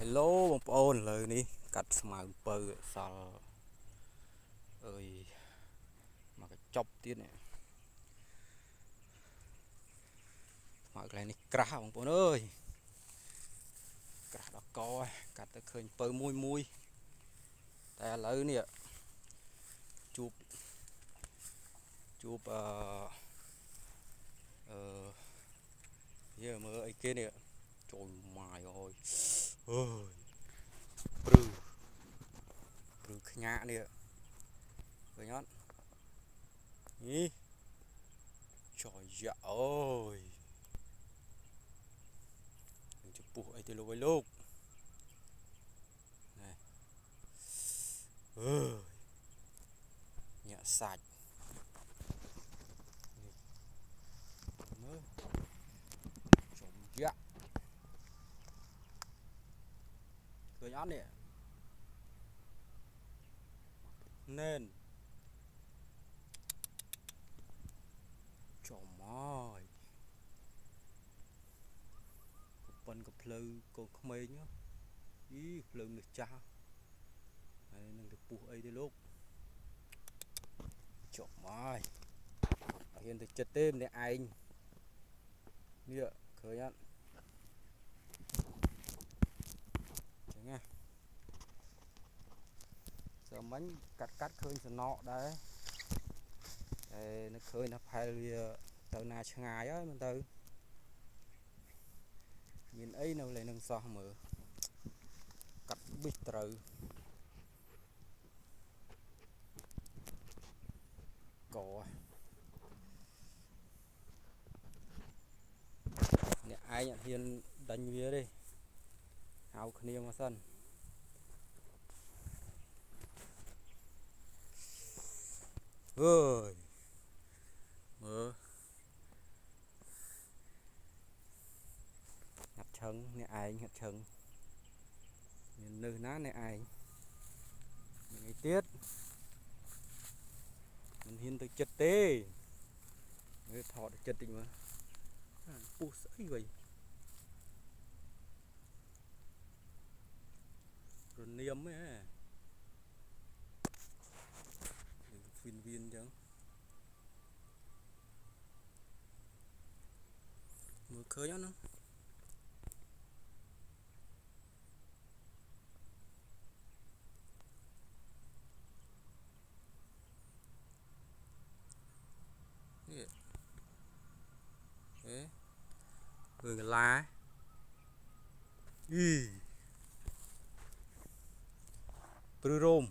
Hello បងប្អូនឥឡូវនេះកាត់ស្មៅពៅសល់អើយមកកញ្ចប់ទៀតនេះស្មៅកន្លែងនេះក្រាស់បងប្អូនអើយក្រាស់ដល់កកាត់ទៅឃើញពៅមួយតែឥឡូវនេះជួបយើមើលអីគេនេះចូលម៉ាយអើយអើយព្រឺខ្ញាក់នេះឃើញអត់នេះចយយ៉ាអើយនឹងចំពោះអីទៅលោកអើយលោកណែអើយញាក់សាច់មើលចំយ៉ាក់ឃើញអត់នេះណែនចំហើយប៉ុនកភ្លៅកូនក្មេងអីភ្លើងនេះចាស់ហើយនឹងទៅពុះអីទៅលោកចំហើយអត់ហ៊ានទៅចិត្តទេម្នាក់ឯងនេះឃើញអត់ចឹងណាសើមិញកាត់ឃើញសំណក់ដែរតែនឹកឃើញថាផែលវាទៅណាឆ្ងាយហើយមិនទៅមានអីនៅលើនឹងសោះមើលកាត់ប៊ីសត្រូវកអ្នកឯងអត់ហ៊ានដាញ់វាទេហៅគ្នាមកសិនអើយមើលហាត់ឈឹងអ្នកឯងហាត់ឈឹងមាននឺណាអ្នកឯងថ្ងៃទៀតមិនហ៊ានទៅចិត្តទេមើលថតទៅចិត្តតិចមើលពុះស្អីវ៉ៃរនាមហ៎វានចឹងមើលឃើញអត់ហ្នឹងនេះមើលកលាព្រឺរោម